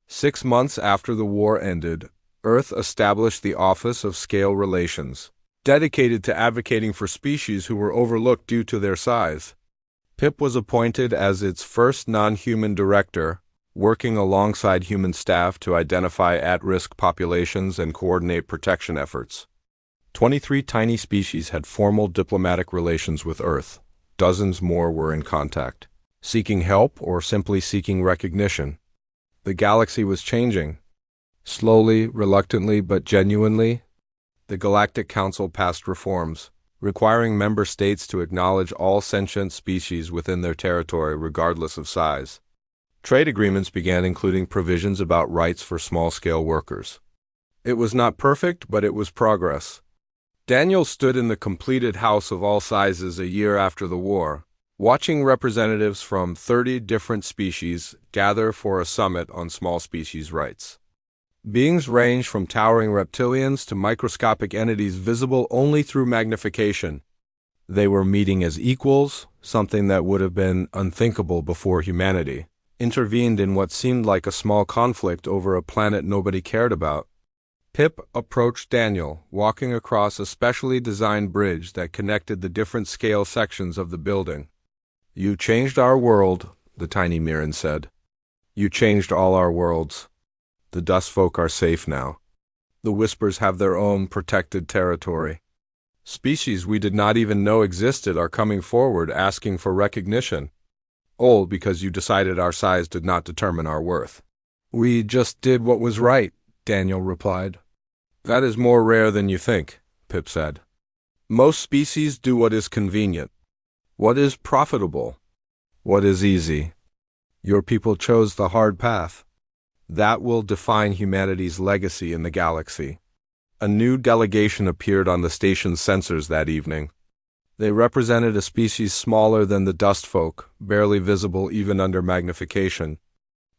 6 months after the war ended, Earth established the Office of Scale Relations, dedicated to advocating for species who were overlooked due to their size. Pip was appointed as its first non-human director, working alongside human staff to identify at-risk populations and coordinate protection efforts. 23 tiny species had formal diplomatic relations with Earth. Dozens more were in contact, seeking help or simply seeking recognition. The galaxy was changing. Slowly, reluctantly, but genuinely, the Galactic Council passed reforms, requiring member states to acknowledge all sentient species within their territory regardless of size. Trade agreements began including provisions about rights for small-scale workers. It was not perfect, but it was progress. Daniel stood in the completed House of All Sizes a year after the war, watching representatives from 30 different species gather for a summit on small species rights. Beings range from towering reptilians to microscopic entities visible only through magnification. They were meeting as equals, something that would have been unthinkable before humanity intervened in what seemed like a small conflict over a planet nobody cared about. Pip approached Daniel, walking across a specially designed bridge that connected the different scale sections of the building. "You changed our world," the tiny Mirren said. "You changed all our worlds. The dust folk are safe now. The whispers have their own protected territory. Species we did not even know existed are coming forward asking for recognition. All because you decided our size did not determine our worth." "We just did what was right," Daniel replied. "That is more rare than you think," Pip said. "Most species do what is convenient, what is profitable, what is easy. Your people chose the hard path. That will define humanity's legacy in the galaxy." A new delegation appeared on the station's sensors that evening. They represented a species smaller than the dust folk, barely visible even under magnification.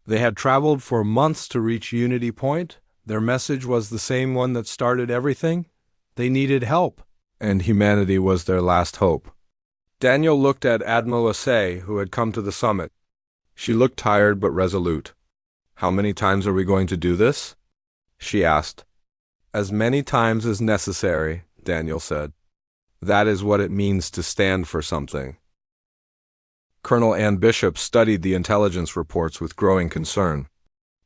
They had traveled for months to reach Unity Point. Their message was the same one that started everything. They needed help, and humanity was their last hope. Daniel looked at Admiral Asay, who had come to the summit. She looked tired but resolute. "How many times are we going to do this?" she asked. "As many times as necessary," Daniel said. "That is what it means to stand for something." Colonel Ann Bishop studied the intelligence reports with growing concern.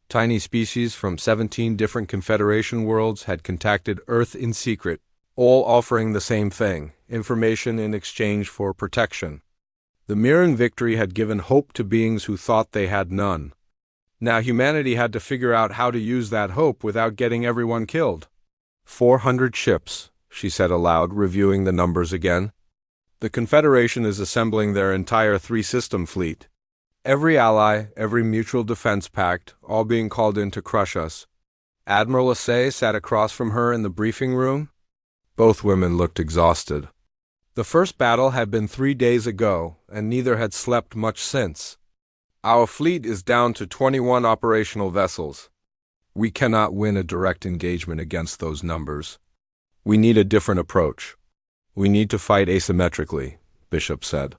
Tiny species from 17 different Confederation worlds had contacted Earth in secret, all offering the same thing: information in exchange for protection. The Mirren victory had given hope to beings who thought they had none. Now humanity had to figure out how to use that hope without getting everyone killed. 400 ships, she said aloud, reviewing the numbers again. "The Confederation is assembling their entire three-system fleet. Every ally, every mutual defense pact, all being called in to crush us." Admiral Asay sat across from her in the briefing room. Both women looked exhausted. The first battle had been 3 days ago, and neither had slept much since. "Our fleet is down to 21 operational vessels. We cannot win a direct engagement against those numbers. We need a different approach. We need to fight asymmetrically," Bishop said.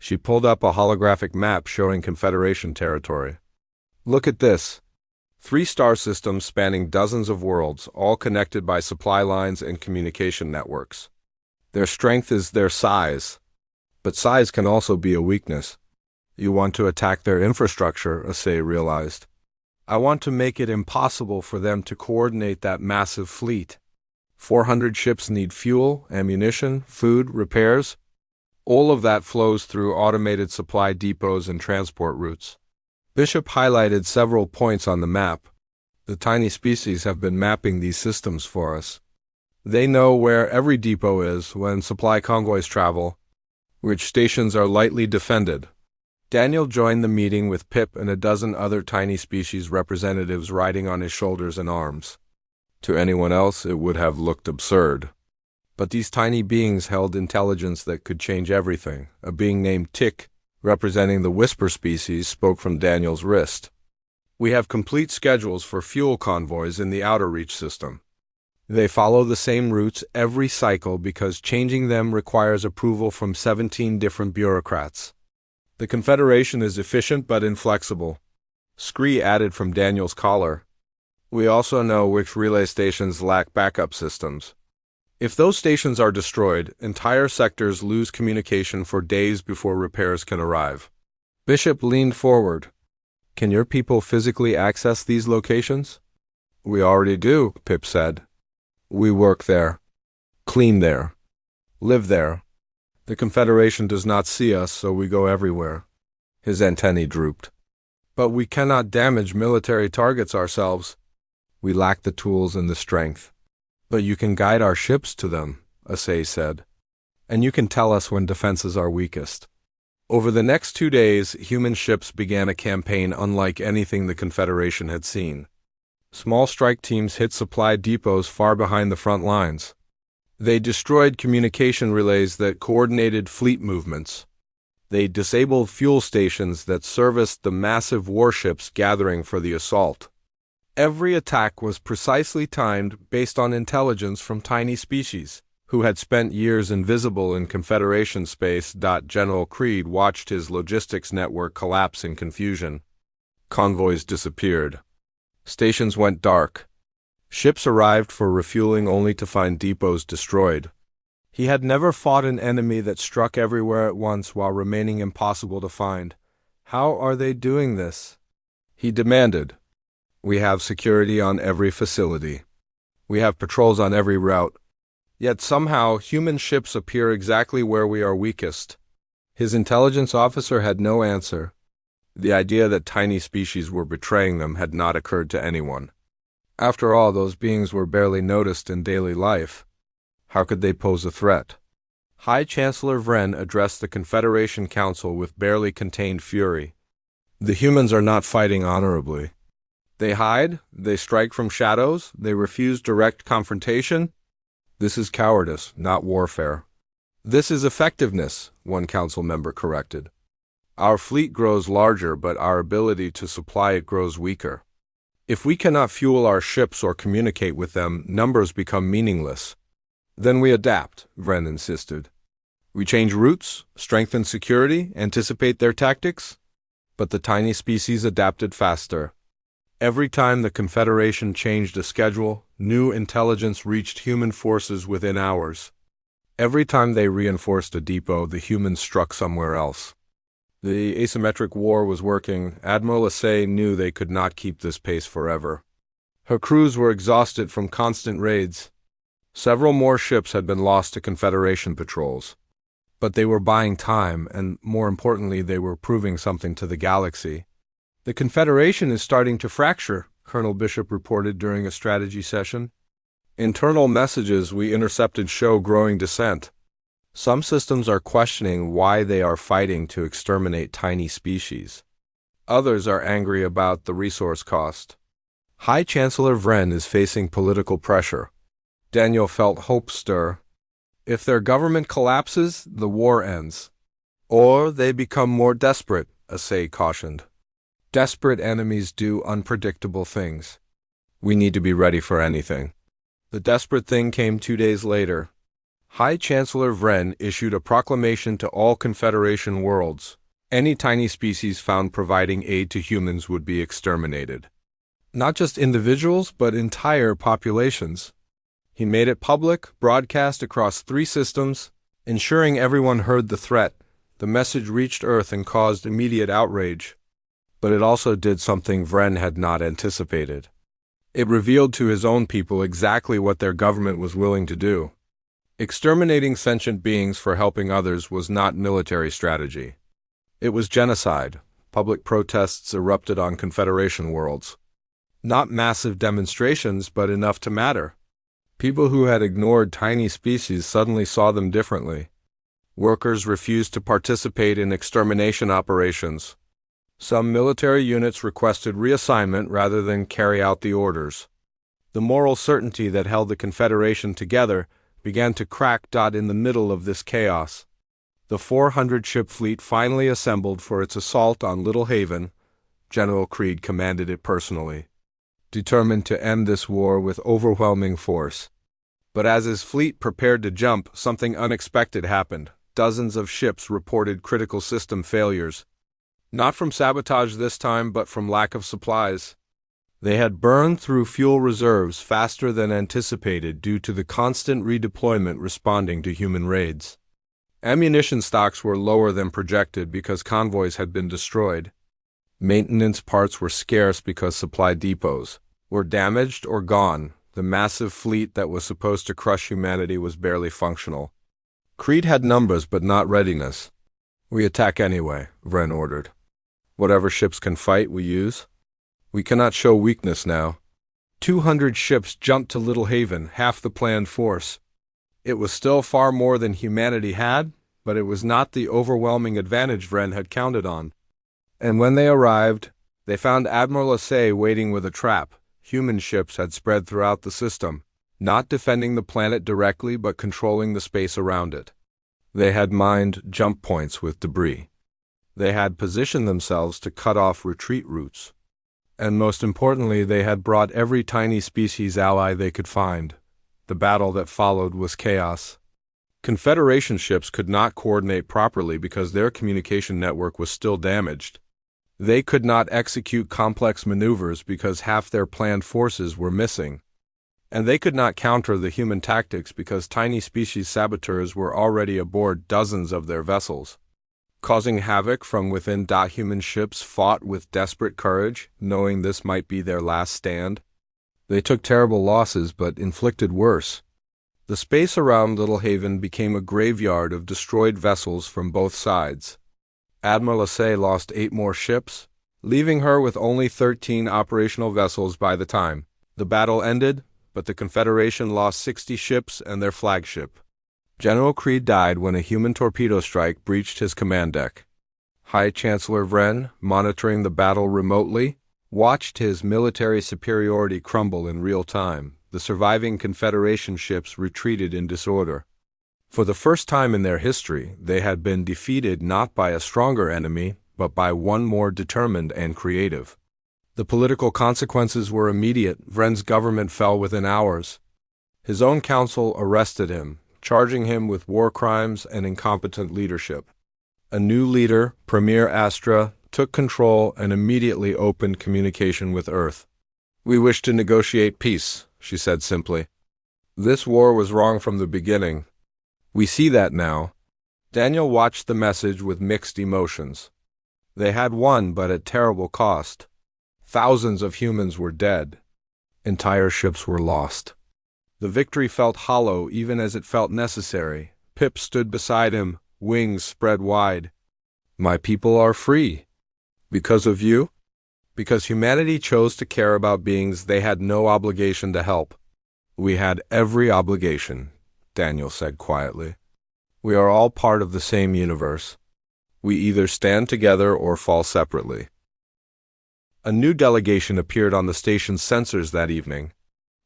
She pulled up a holographic map showing Confederation territory. "Look at this. 3 star systems spanning dozens of worlds, all connected by supply lines and communication networks. Their strength is their size. But size can also be a weakness. You want to attack their infrastructure," Asay realized. "I want to make it impossible for them to coordinate that massive fleet. 400 ships need fuel, ammunition, food, repairs. All of that flows through automated supply depots and transport routes." Bishop highlighted several points on the map. "The tiny species have been mapping these systems for us. They know where every depot is when supply convoys travel, which stations are lightly defended." Daniel joined the meeting with Pip and a dozen other tiny species representatives riding on his shoulders and arms. To anyone else, it would have looked absurd. But these tiny beings held intelligence that could change everything. A being named Tick, representing the Whisper species, spoke from Daniel's wrist. "We have complete schedules for fuel convoys in the Outer Reach system. They follow the same routes every cycle because changing them requires approval from 17 different bureaucrats. The Confederation is efficient but inflexible." Scree added from Daniel's collar. "We also know which relay stations lack backup systems. If those stations are destroyed, entire sectors lose communication for days before repairs can arrive." Bishop leaned forward. "Can your people physically access these locations?" "We already do," Pip said. "We work there, clean there, live there. The Confederation does not see us, so we go everywhere." His antennae drooped. "But we cannot damage military targets ourselves. We lack the tools and the strength." "But you can guide our ships to them," Asay said. "And you can tell us when defenses are weakest." Over the next 2 days, human ships began a campaign unlike anything the Confederation had seen. Small strike teams hit supply depots far behind the front lines. They destroyed communication relays that coordinated fleet movements. They disabled fuel stations that serviced the massive warships gathering for the assault. Every attack was precisely timed based on intelligence from tiny species, who had spent years invisible in Confederation space. General Creed watched his logistics network collapse in confusion. Convoys disappeared. Stations went dark. Ships arrived for refueling only to find depots destroyed. He had never fought an enemy that struck everywhere at once while remaining impossible to find. How are they doing this? He demanded. We have security on every facility. We have patrols on every route. Yet somehow human ships appear exactly where we are weakest. His intelligence officer had no answer. The idea that tiny species were betraying them had not occurred to anyone. After all, those beings were barely noticed in daily life. How could they pose a threat? High Chancellor Vren addressed the Confederation Council with barely contained fury. The humans are not fighting honorably. They hide, they strike from shadows, they refuse direct confrontation. This is cowardice, not warfare. This is effectiveness, one council member corrected. Our fleet grows larger, but our ability to supply it grows weaker. If we cannot fuel our ships or communicate with them, numbers become meaningless. Then we adapt, Vren insisted. We change routes, strengthen security, anticipate their tactics. But the tiny species adapted faster. Every time the Confederation changed a schedule, new intelligence reached human forces within hours. Every time they reinforced a depot, the humans struck somewhere else. The asymmetric war was working. Admiral Assay knew they could not keep this pace forever. Her crews were exhausted from constant raids. Several more ships had been lost to Confederation patrols. But they were buying time, and more importantly, they were proving something to the galaxy. The Confederation is starting to fracture, Colonel Bishop reported during a strategy session. Internal messages we intercepted show growing dissent. Some systems are questioning why they are fighting to exterminate tiny species. Others are angry about the resource cost. High Chancellor Vren is facing political pressure. Daniel felt hope stir. If their government collapses, the war ends. Or they become more desperate, Assay cautioned. Desperate enemies do unpredictable things. We need to be ready for anything. The desperate thing came 2 days later. High Chancellor Vren issued a proclamation to all Confederation worlds. Any tiny species found providing aid to humans would be exterminated. Not just individuals, but entire populations. He made it public, broadcast across 3 systems, ensuring everyone heard the threat. The message reached Earth and caused immediate outrage. But it also did something Vren had not anticipated. It revealed to his own people exactly what their government was willing to do. Exterminating sentient beings for helping others was not military strategy. It was genocide. Public protests erupted on Confederation worlds. Not massive demonstrations, but enough to matter. People who had ignored tiny species suddenly saw them differently. Workers refused to participate in extermination operations. Some military units requested reassignment rather than carry out the orders. The moral certainty that held the Confederation together began to crack. In the middle of this chaos. The 400-ship fleet finally assembled for its assault on Little Haven. General Creed commanded it personally, determined to end this war with overwhelming force. But as his fleet prepared to jump, something unexpected happened. Dozens of ships reported critical system failures. Not from sabotage this time, but from lack of supplies. They had burned through fuel reserves faster than anticipated due to the constant redeployment responding to human raids. Ammunition stocks were lower than projected because convoys had been destroyed. Maintenance parts were scarce because supply depots were damaged or gone. The massive fleet that was supposed to crush humanity was barely functional. Creed had numbers but not readiness. We attack anyway, Vren ordered. Whatever ships can fight, we use. We cannot show weakness now. 200 ships jumped to Little Haven, half the planned force. It was still far more than humanity had, but it was not the overwhelming advantage Vren had counted on. And when they arrived, they found Admiral Assay waiting with a trap. Human ships had spread throughout the system, not defending the planet directly but controlling the space around it. They had mined jump points with debris. They had positioned themselves to cut off retreat routes. And most importantly, they had brought every tiny species ally they could find. The battle that followed was chaos. Confederation ships could not coordinate properly because their communication network was still damaged. They could not execute complex maneuvers because half their planned forces were missing. And they could not counter the human tactics because tiny species saboteurs were already aboard dozens of their vessels, causing havoc from within. Human ships fought with desperate courage, knowing this might be their last stand. They took terrible losses but inflicted worse. The space around Little Haven became a graveyard of destroyed vessels from both sides. Admiral Assay lost 8 more ships, leaving her with only 13 operational vessels by the time the battle ended, but the Confederation lost 60 ships and their flagship. General Creed died when a human torpedo strike breached his command deck. High Chancellor Vren, monitoring the battle remotely, watched his military superiority crumble in real time. The surviving Confederation ships retreated in disorder. For the first time in their history, they had been defeated not by a stronger enemy, but by one more determined and creative. The political consequences were immediate. Vren's government fell within hours. His own council arrested him, charging him with war crimes and incompetent leadership. A new leader, Premier Astra, took control and immediately opened communication with Earth. "We wish to negotiate peace," she said simply. "This war was wrong from the beginning. We see that now." Daniel watched the message with mixed emotions. They had won, but at terrible cost. Thousands of humans were dead. Entire ships were lost. The victory felt hollow even as it felt necessary. Pip stood beside him, wings spread wide. "My people are free. Because of you?" "Because humanity chose to care about beings they had no obligation to help." "We had every obligation," Daniel said quietly. "We are all part of the same universe. We either stand together or fall separately." A new delegation appeared on the station's sensors that evening.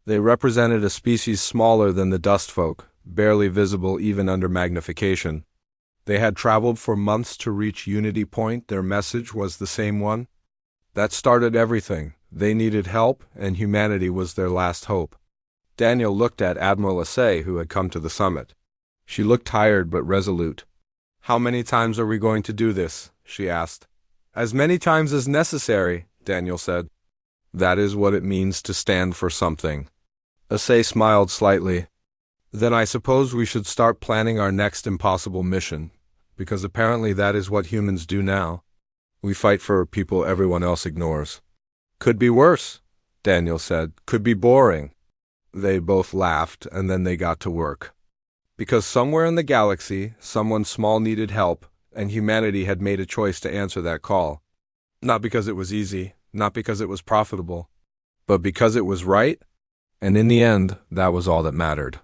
They represented a species smaller than the dust folk, barely visible even under magnification. They had traveled for months to reach Unity Point. Their message was the same one. That started everything. They needed help, and humanity was their last hope. Daniel looked at Admiral Assay, who had come to the summit. She looked tired but resolute. "How many times are we going to do this?" she asked. "As many times as necessary," Daniel said. "That is what it means to stand for something." Assay smiled slightly. "Then I suppose we should start planning our next impossible mission, because apparently that is what humans do now. We fight for people everyone else ignores." "Could be worse," Daniel said. "Could be boring." They both laughed, and then they got to work. Because somewhere in the galaxy, someone small needed help, and humanity had made a choice to answer that call. Not because it was easy, not because it was profitable, but because it was right, and in the end, that was all that mattered.